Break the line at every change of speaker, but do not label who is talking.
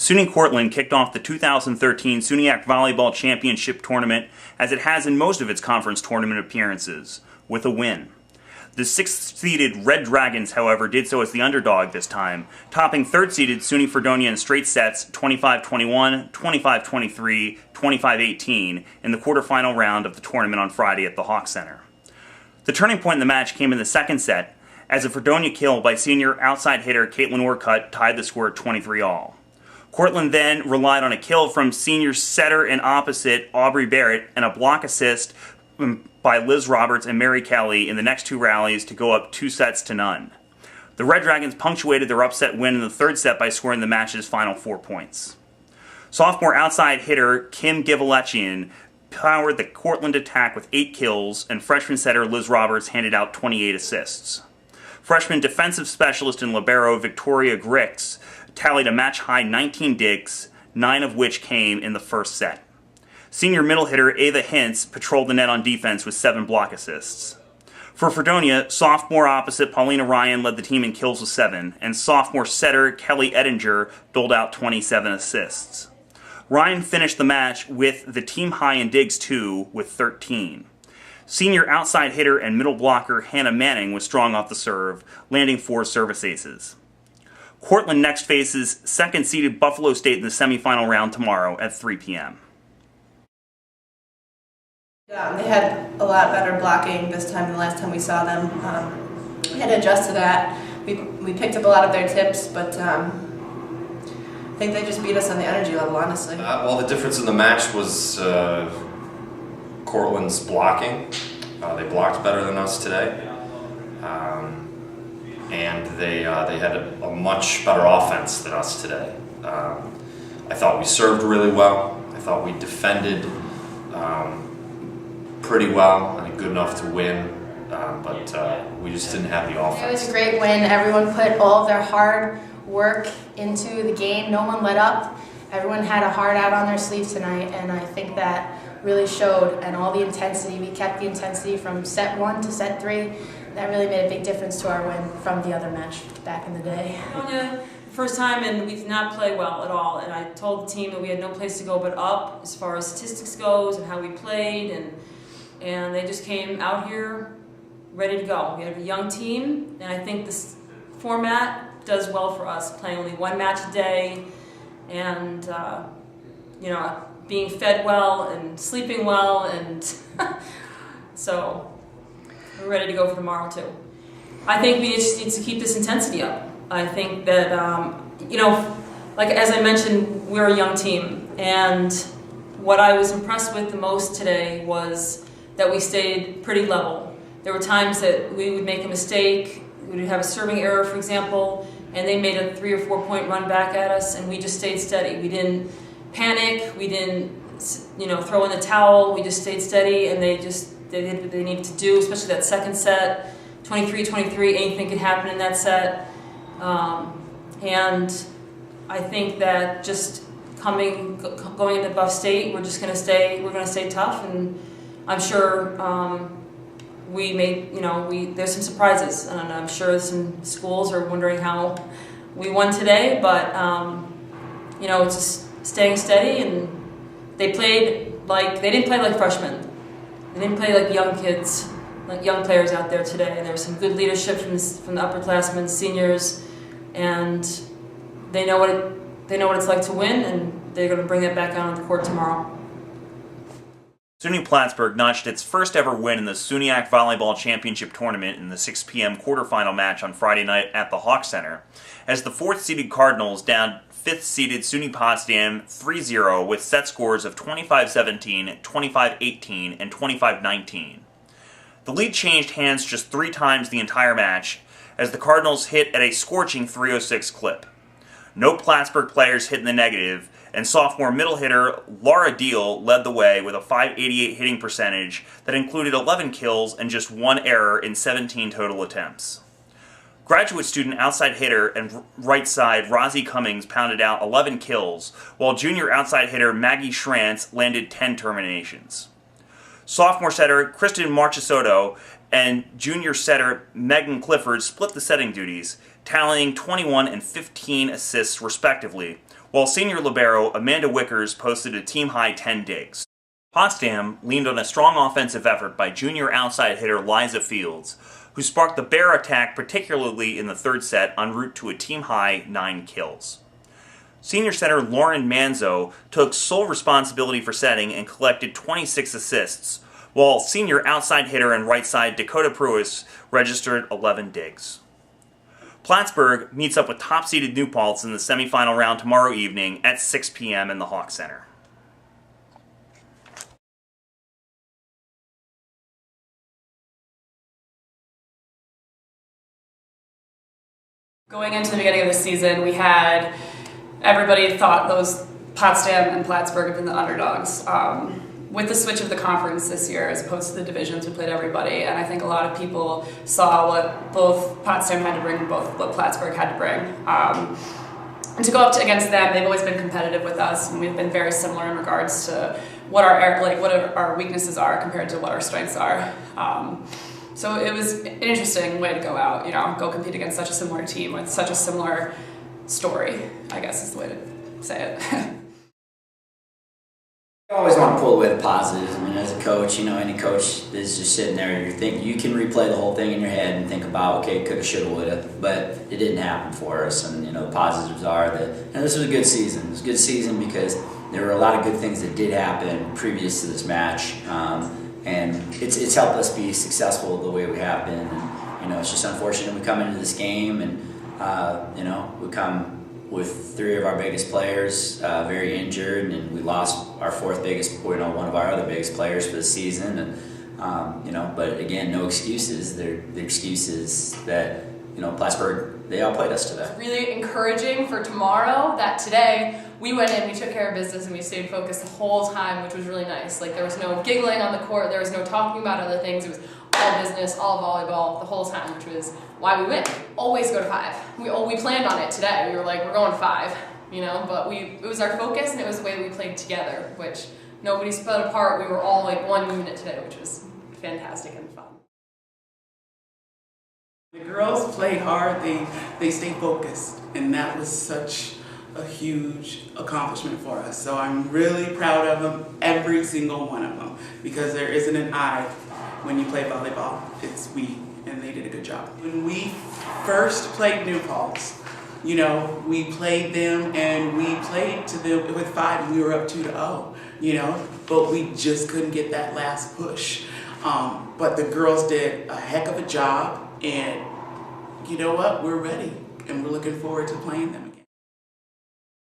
SUNY Cortland kicked off the 2013 SUNYAC Volleyball Championship Tournament, as it has in most of its conference tournament appearances, with a win. The 6th-seeded Red Dragons, however, did so as the underdog this time, topping 3rd-seeded SUNY Fredonia in straight sets 25-21, 25-23, 25-18 in the quarterfinal round of the tournament on Friday at the Hawk Center. The turning point in the match came in the second set, as a Fredonia kill by senior outside hitter Caitlin Orcutt tied the score at 23-all. Cortland then relied on a kill from senior setter and opposite Aubrey Barrett and a block assist by Liz Roberts and Mary Kelly in the next two rallies to go up 2-0. The Red Dragons punctuated their upset win in the third set by scoring the match's final 4 points. Sophomore outside hitter Kim Givalechian powered the Cortland attack with 8 kills, and freshman setter Liz Roberts handed out 28 assists. Freshman defensive specialist and libero Victoria Grix tallied a match-high 19 digs, 9 of which came in the first set. Senior middle hitter Ava Hintz patrolled the net on defense with 7 block assists. For Fredonia, sophomore opposite Paulina Ryan led the team in kills with 7, and sophomore setter Kelly Edinger doled out 27 assists. Ryan finished the match with the team high in digs too, with 13. Senior outside hitter and middle blocker Hannah Manning was strong off the serve, landing 4 service aces. Cortland next faces 2nd-seeded Buffalo State in the semifinal round tomorrow at 3 p.m.
They had a lot better blocking this time than the last time we saw them. We had to adjust to that. We picked up a lot of their tips, but I think they just beat us on the energy level, honestly.
Well, the difference in the match was Cortland's blocking. They blocked better than us today. And they had a much better offense than us today. I thought we served really well. I thought we defended pretty well and good enough to win, but we just didn't have the offense.
It was a great win. Everyone put all of their hard work into the game. No one let up. Everyone had a heart out on their sleeve tonight, and I think that really showed, and all the intensity. We kept the intensity from set 1 to set 3. That really made a big difference to our win from the other match back in the day.
First time, and we did not play well at all. And I told the team that we had no place to go but up as far as statistics goes and how we played, and they just came out here ready to go. We have a young team, and I think this format does well for us, playing only 1 match a day, and being fed well and sleeping well, and so we're ready to go for tomorrow too. I think we just need to keep this intensity up. I think that, like as I mentioned, we're a young team, and what I was impressed with the most today was that we stayed pretty level. There were times that we would make a mistake, we would have a serving error, for example, and they made a 3 or 4 point run back at us, and we just stayed steady. We didn't panic, we didn't throw in the towel, we just stayed steady, and they did what they needed to do, especially that second set, 23-23, anything could happen in that set. And I think that just going into Buff State, we're going to stay tough, and I'm sure there's some surprises, and I'm sure some schools are wondering how we won today, but it's just staying steady, and they didn't play like freshmen. They didn't play like young kids, like young players out there today. There was some good leadership from the upperclassmen, seniors, and they know what it's like to win, and they're going to bring that back out on the court tomorrow.
SUNY Plattsburgh notched its first ever win in the SUNYAC Volleyball Championship Tournament in the 6 p.m. quarterfinal match on Friday night at the Hawk Center, as the 4th-seeded Cardinals downed 5th-seeded SUNY Potsdam 3-0 with set scores of 25-17, 25-18, and 25-19. The lead changed hands just 3 times the entire match, as the Cardinals hit at a scorching 306 clip. No Plattsburgh players hit in the negative, and sophomore middle hitter Laura Deal led the way with a .588 hitting percentage that included 11 kills and just 1 error in 17 total attempts. Graduate student outside hitter and right side Rosie Cummings pounded out 11 kills, while junior outside hitter Maggie Schrantz landed 10 terminations. Sophomore setter Kristen Marchesotto and junior setter Megan Clifford split the setting duties, tallying 21 and 15 assists respectively, while senior libero Amanda Wickers posted a team-high 10 digs. Potsdam leaned on a strong offensive effort by junior outside hitter Liza Fields, who sparked the Bear attack particularly in the third set en route to a team-high 9 kills. Senior setter Lauren Manzo took sole responsibility for setting and collected 26 assists, while senior outside hitter and right side Dakota Pruis registered 11 digs. Plattsburgh meets up with top-seeded New Paltz in the semifinal round tomorrow evening at 6 p.m. in the Hawk Center.
Going into the beginning of the season, everybody thought those Potsdam and Plattsburgh have been the underdogs. With the switch of the conference this year, as opposed to the divisions, we played everybody, and I think a lot of people saw what both Potsdam had to bring and what Plattsburgh had to bring. And to go up against them, they've always been competitive with us, and we've been very similar in regards to what our weaknesses are compared to what our strengths are. So it was an interesting way to go out, go compete against such a similar team with such a similar story, I guess is the way to say it.
You always want to pull away the positives. I mean, as a coach, any coach is just sitting there, you can replay the whole thing in your head and think about, okay, coulda, shoulda, woulda, but it didn't happen for us. And the positives are that this was a good season. It was a good season because there were a lot of good things that did happen previous to this match, and it's helped us be successful the way we have been. And it's just unfortunate we come into this game and we come with 3 of our biggest players very injured, and we lost our 4th biggest, one of our other biggest players for the season, and but again, no excuses. The excuse is that Plattsburgh, they outplayed us today.
Really encouraging for tomorrow that today we went in, we took care of business, and we stayed focused the whole time, which was really nice. Like, there was no giggling on the court, there was no talking about other things. It was all business, all volleyball the whole time, which was why we win. Always go to 5. We planned on it today. We were like, we're going 5, but it was our focus, and it was the way we played together, which nobody split apart. We were all like one unit today, which was fantastic and fun.
The girls played hard, they stayed focused, and that was such a huge accomplishment for us. So I'm really proud of them, every single one of them, because there isn't an I when you play volleyball. It's we, and they did a good job. When we first played New Paltz, we played them, and we played to them with 5, and we were up 2-0, but we just couldn't get that last push. But the girls did a heck of a job, and you know what? We're ready, and we're looking forward to playing them again.